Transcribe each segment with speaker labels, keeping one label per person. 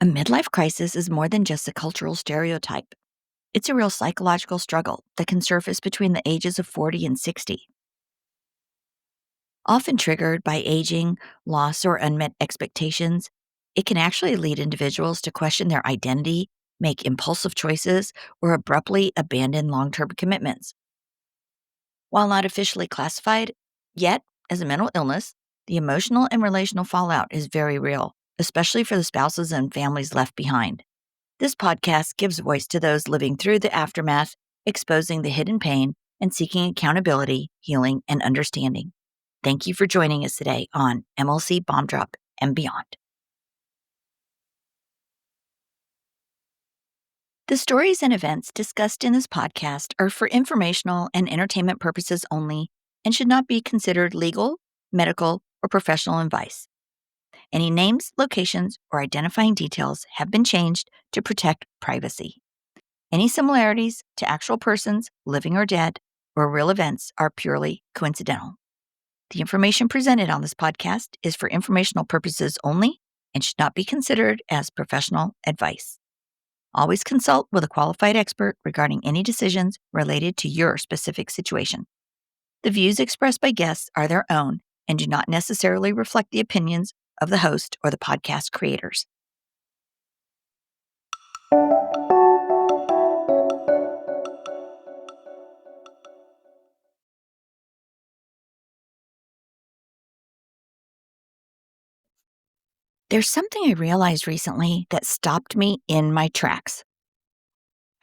Speaker 1: A midlife crisis is more than just a cultural stereotype. It's a real psychological struggle that can surface between the ages of 40 and 60. Often triggered by aging, loss, or unmet expectations, it can actually lead individuals to question their identity, make impulsive choices, or abruptly abandon long term commitments. While not officially classified yet as a mental illness, the emotional and relational fallout is very real, especially for the spouses and families left behind. This podcast gives voice to those living through the aftermath, exposing the hidden pain, and seeking accountability, healing, and understanding. Thank you for joining us today on MLC Bomb Drop and Beyond. The stories and events discussed in this podcast are for informational and entertainment purposes only and should not be considered legal, medical, or professional advice. Any names, locations, or identifying details have been changed to protect privacy. Any similarities to actual persons, living or dead, or real events are purely coincidental. The information presented on this podcast is for informational purposes only and should not be considered as professional advice. Always consult with a qualified expert regarding any decisions related to your specific situation. The views expressed by guests are their own and do not necessarily reflect the opinions of the host or the podcast creators. There's something I realized recently that stopped me in my tracks.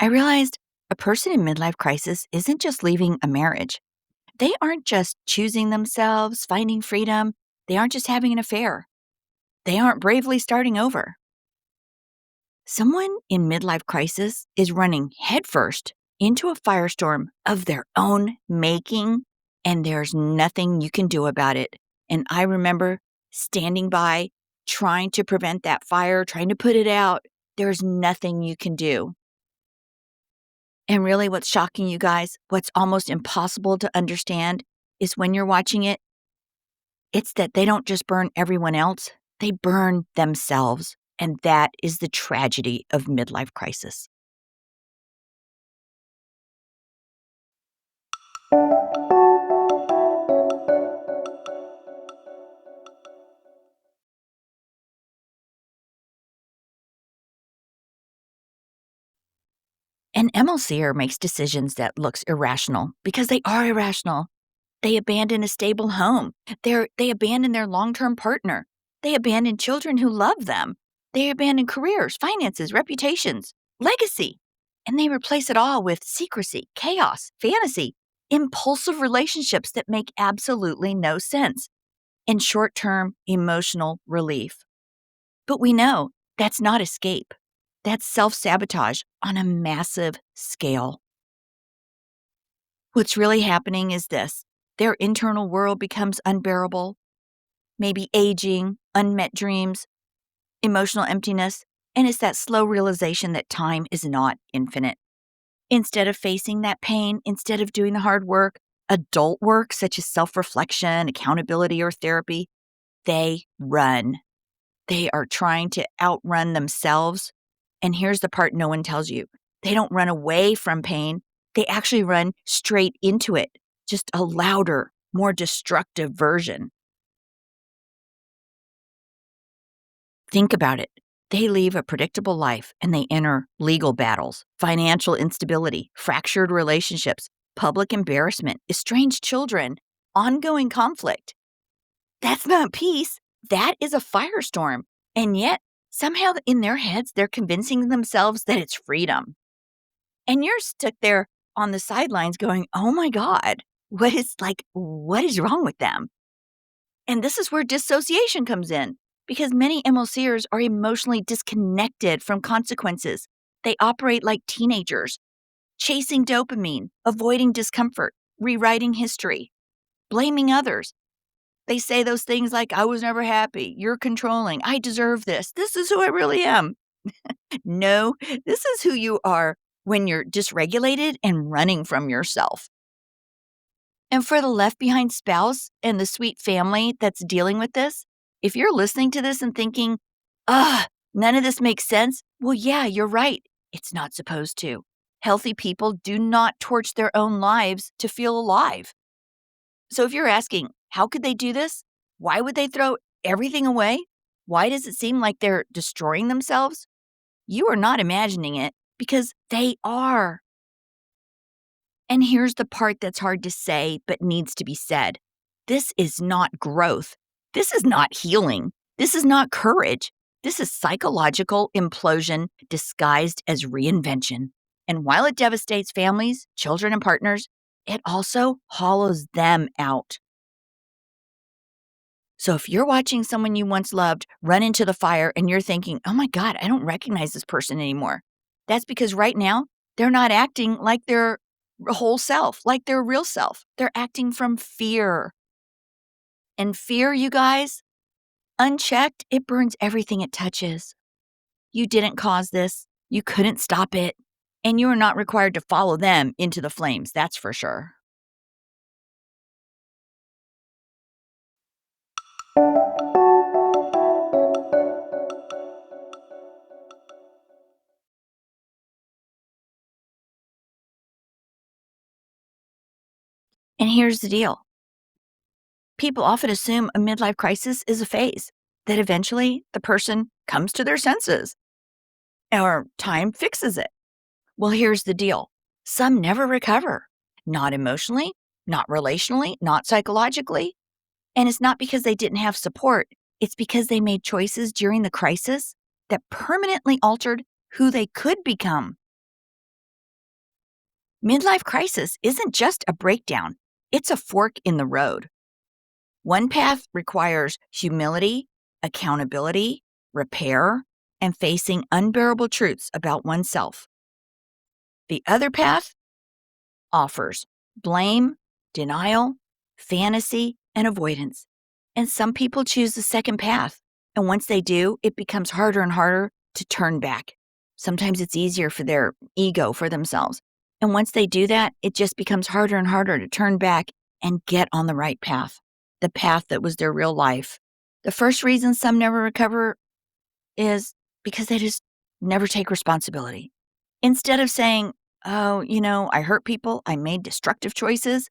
Speaker 1: I realized a person in midlife crisis isn't just leaving a marriage. They aren't just choosing themselves, finding freedom. They aren't just having an affair. They aren't bravely starting over. Someone in midlife crisis is running headfirst into a firestorm of their own making, and there's nothing you can do about it. And I remember standing by, trying to prevent that fire, trying to put it out. There's nothing you can do. And really, what's shocking, you guys, what's almost impossible to understand is when you're watching it, it's that they don't just burn everyone else, they burn themselves. And that is the tragedy of midlife crisis. An MLCer makes decisions that looks irrational because they are irrational. They abandon a stable home. They abandon their long-term partner. They abandon children who love them. They abandon careers, finances, reputations, legacy. And they replace it all with secrecy, chaos, fantasy, impulsive relationships that make absolutely no sense, and short-term emotional relief. But we know that's not escape. That's self-sabotage on a massive scale. What's really happening is this. Their internal world becomes unbearable, maybe aging, unmet dreams, emotional emptiness, and it's that slow realization that time is not infinite. Instead of facing that pain, instead of doing the hard work, adult work such as self-reflection, accountability, or therapy, they run. They are trying to outrun themselves. And here's the part no one tells you. They don't run away from pain. They actually run straight into it, just a louder, more destructive version. Think about it. They leave a predictable life and they enter legal battles, financial instability, fractured relationships, public embarrassment, estranged children, ongoing conflict. That's not peace. That is a firestorm. And yet, somehow in their heads, they're convincing themselves that it's freedom. And you're stuck there on the sidelines going, oh my God, what is wrong with them? And this is where dissociation comes in, because many MLCers are emotionally disconnected from consequences. They operate like teenagers, chasing dopamine, avoiding discomfort, rewriting history, blaming others. They say those things like, I was never happy, you're controlling, I deserve this is who I really am. No, this is who you are when you're dysregulated and running from yourself. And for the left behind spouse and the sweet family that's dealing with this, if you're listening to this and thinking, None of this makes sense? Well, yeah, you're right. It's not supposed to. Healthy people do not torch their own lives to feel alive. So if you're asking, how could they do this? Why would they throw everything away? Why does it seem like they're destroying themselves? You are not imagining it because they are. And here's the part that's hard to say but needs to be said. This is not growth. This is not healing. This is not courage. This is psychological implosion disguised as reinvention. And while it devastates families, children, and partners, it also hollows them out. So if you're watching someone you once loved run into the fire and you're thinking, oh my God, I don't recognize this person anymore, that's because right now they're not acting like their whole self, like their real self. They're acting from fear. And fear, you guys, unchecked, it burns everything it touches. You didn't cause this. You couldn't stop it. And you are not required to follow them into the flames, that's for sure. And here's the deal. People often assume a midlife crisis is a phase, that eventually the person comes to their senses or time fixes it. Well, here's the deal. Some never recover, not emotionally, not relationally, not psychologically. And it's not because they didn't have support. It's because they made choices during the crisis that permanently altered who they could become. Midlife crisis isn't just a breakdown. It's a fork in the road. One path requires humility, accountability, repair, and facing unbearable truths about oneself. The other path offers blame, denial, fantasy, and avoidance. And some people choose the second path. And once they do, it becomes harder and harder to turn back. Sometimes it's easier for their ego, for themselves. And once they do that, it just becomes harder and harder to turn back and get on the right path, the path that was their real life. The first reason some never recover is because they just never take responsibility. Instead of saying, oh, I hurt people, I made destructive choices,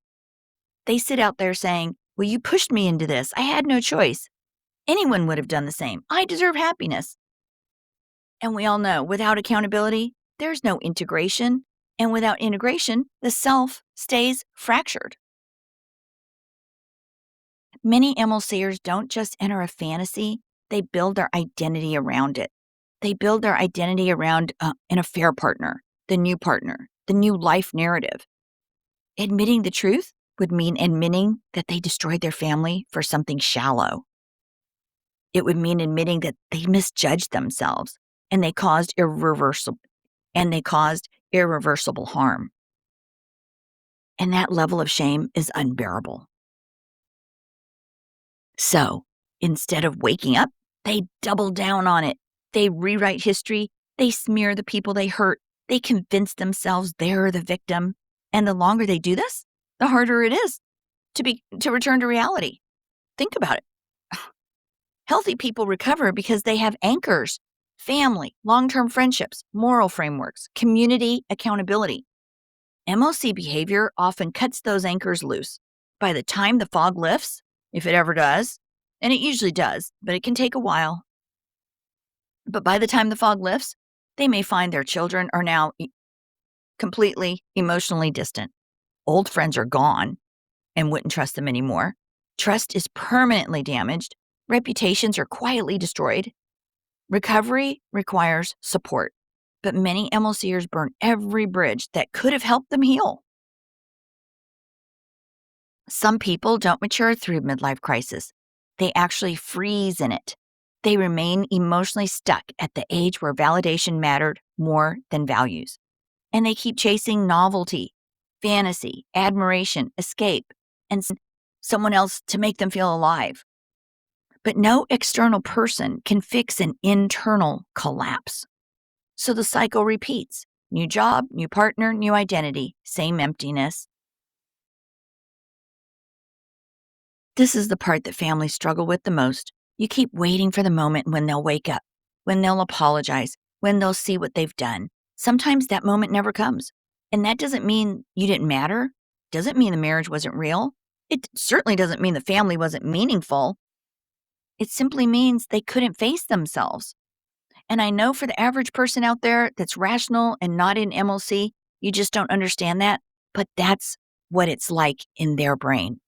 Speaker 1: they sit out there saying, well, you pushed me into this. I had no choice. Anyone would have done the same. I deserve happiness. And we all know without accountability, there's no integration. And without integration, the self stays fractured. Many MLCers don't just enter a fantasy, they build their identity around it. They build their identity around an affair partner, the new life narrative. Admitting the truth would mean admitting that they destroyed their family for something shallow. It would mean admitting that they misjudged themselves and they caused irreversible harm. And that level of shame is unbearable. So, instead of waking up, they double down on it. They rewrite history. They smear the people they hurt. They convince themselves they're the victim. And the longer they do this, the harder it is to return to reality. Think about it. Healthy people recover because they have anchors, family, long-term friendships, moral frameworks, community accountability. MLC behavior often cuts those anchors loose. By the time the fog lifts, if it ever does, and it usually does, but it can take a while. But by the time the fog lifts, they may find their children are now completely emotionally distant. Old friends are gone and wouldn't trust them anymore. Trust is permanently damaged. Reputations are quietly destroyed. Recovery requires support, but many MLCers burn every bridge that could have helped them heal. Some people don't mature through midlife crisis. They actually freeze in it. They remain emotionally stuck at the age where validation mattered more than values. And they keep chasing novelty, fantasy, admiration, escape, and someone else to make them feel alive. But no external person can fix an internal collapse. So the cycle repeats. New job, new partner, new identity, same emptiness. This is the part that families struggle with the most. You keep waiting for the moment when they'll wake up. when they'll apologize, when they'll see what they've done. Sometimes that moment never comes. And that doesn't mean you didn't matter, doesn't mean the marriage wasn't real. It certainly doesn't mean the family wasn't meaningful. It simply means they couldn't face themselves. And I know for the average person out there that's rational and not in MLC, you just don't understand that, but that's what it's like in their brain.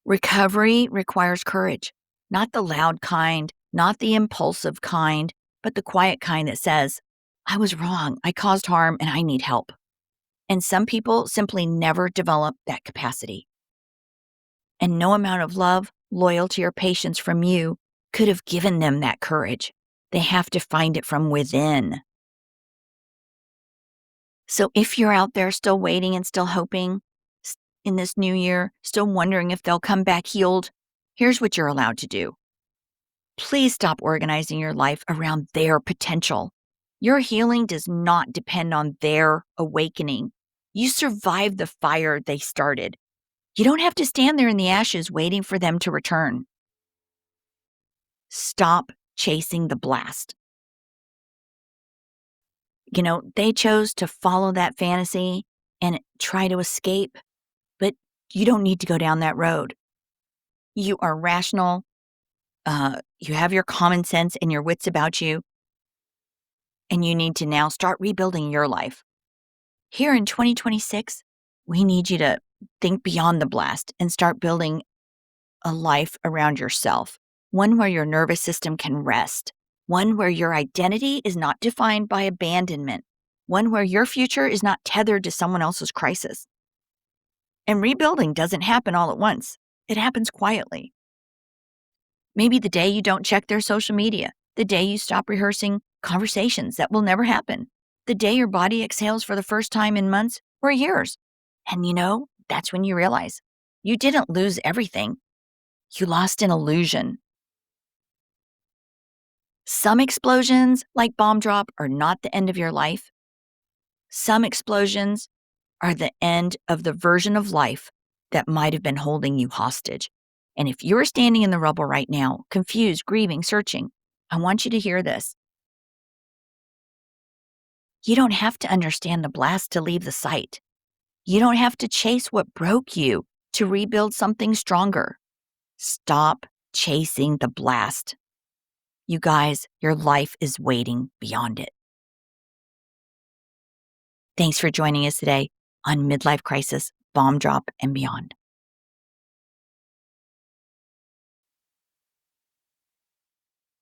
Speaker 1: Recovery requires courage, not the loud kind, not the impulsive kind, but the quiet kind that says, I was wrong, I caused harm, and I need help. And some people simply never develop that capacity. And no amount of love, loyalty, or patience from you could have given them that courage. They have to find it from within. So if you're out there still waiting and still hoping in this new year, still wondering if they'll come back healed, here's what you're allowed to do. Please stop organizing your life around their potential. Your healing does not depend on their awakening. You survived the fire they started. You don't have to stand there in the ashes waiting for them to return. Stop chasing the blast. They chose to follow that fantasy and try to escape, but you don't need to go down that road. You are rational. You have your common sense and your wits about you, and you need to now start rebuilding your life. Here in 2026, we need you to think beyond the blast and start building a life around yourself, one where your nervous system can rest, one where your identity is not defined by abandonment, one where your future is not tethered to someone else's crisis. And rebuilding doesn't happen all at once. It happens quietly. Maybe the day you don't check their social media, the day you stop rehearsing conversations that will never happen, the day your body exhales for the first time in months or years. And that's when you realize you didn't lose everything. You lost an illusion. Some explosions, like bomb drop, are not the end of your life. Some explosions are the end of the version of life that might have been holding you hostage. And if you're standing in the rubble right now, confused, grieving, searching, I want you to hear this. You don't have to understand the blast to leave the site. You don't have to chase what broke you to rebuild something stronger. Stop chasing the blast. You guys, your life is waiting beyond it. Thanks for joining us today on Midlife Crisis, Bomb Drop, and Beyond.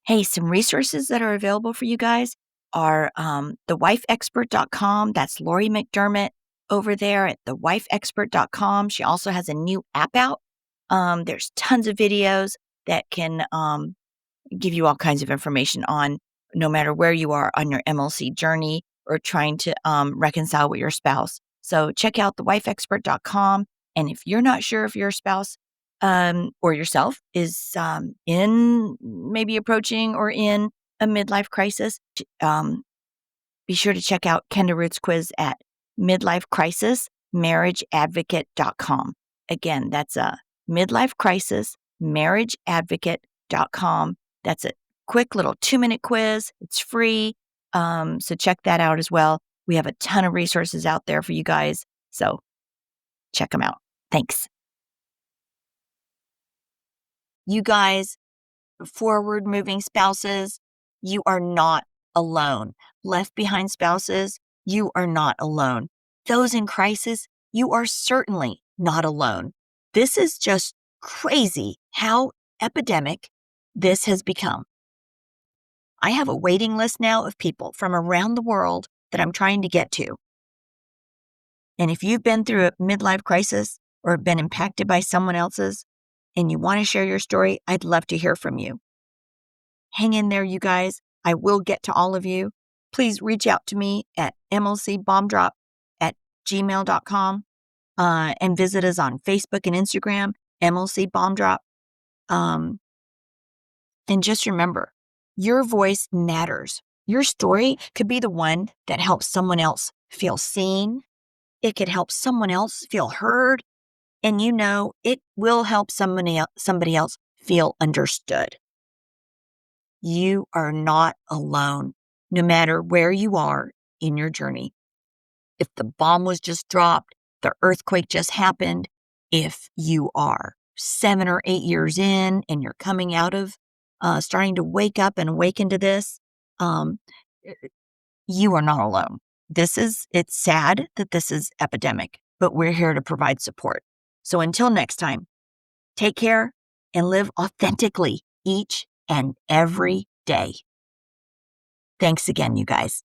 Speaker 1: Hey, some resources that are available for you guys are thewifeexpert.com. That's Lori McDermott over there at thewifeexpert.com. She also has a new app out. There's tons of videos that can give you all kinds of information on no matter where you are on your MLC journey or trying to reconcile with your spouse. So check out thewifeexpert.com. And if you're not sure if your spouse or yourself is in maybe approaching or in a midlife crisis, be sure to check out Kenda Root's quiz at midlifecrisismarriageadvocate.com. Again, that's a midlifecrisismarriageadvocate.com. That's a quick little 2-minute quiz. It's free. So check that out as well. We have a ton of resources out there for you guys. So check them out. Thanks. You guys, forward moving spouses, you are not alone. Left behind spouses, you are not alone. Those in crisis, you are certainly not alone. This is just crazy how epidemic this has become. I have a waiting list now of people from around the world that I'm trying to get to. And if you've been through a midlife crisis or been impacted by someone else's and you want to share your story, I'd love to hear from you. Hang in there, you guys. I will get to all of you. Please reach out to me at mlcbombdrop@gmail.com and visit us on Facebook and Instagram, MLC Bomb Drop. And just remember, your voice matters. Your story could be the one that helps someone else feel seen. It could help someone else feel heard. And it will help somebody else feel understood. You are not alone, no matter where you are in your journey. If the bomb was just dropped, the earthquake just happened, if you are 7 or 8 years in and you're coming out of starting to wake up and awaken to this, um, you are not alone. It's sad that this is epidemic, but we're here to provide support. So until next time, take care and live authentically each and every day. Thanks again, you guys.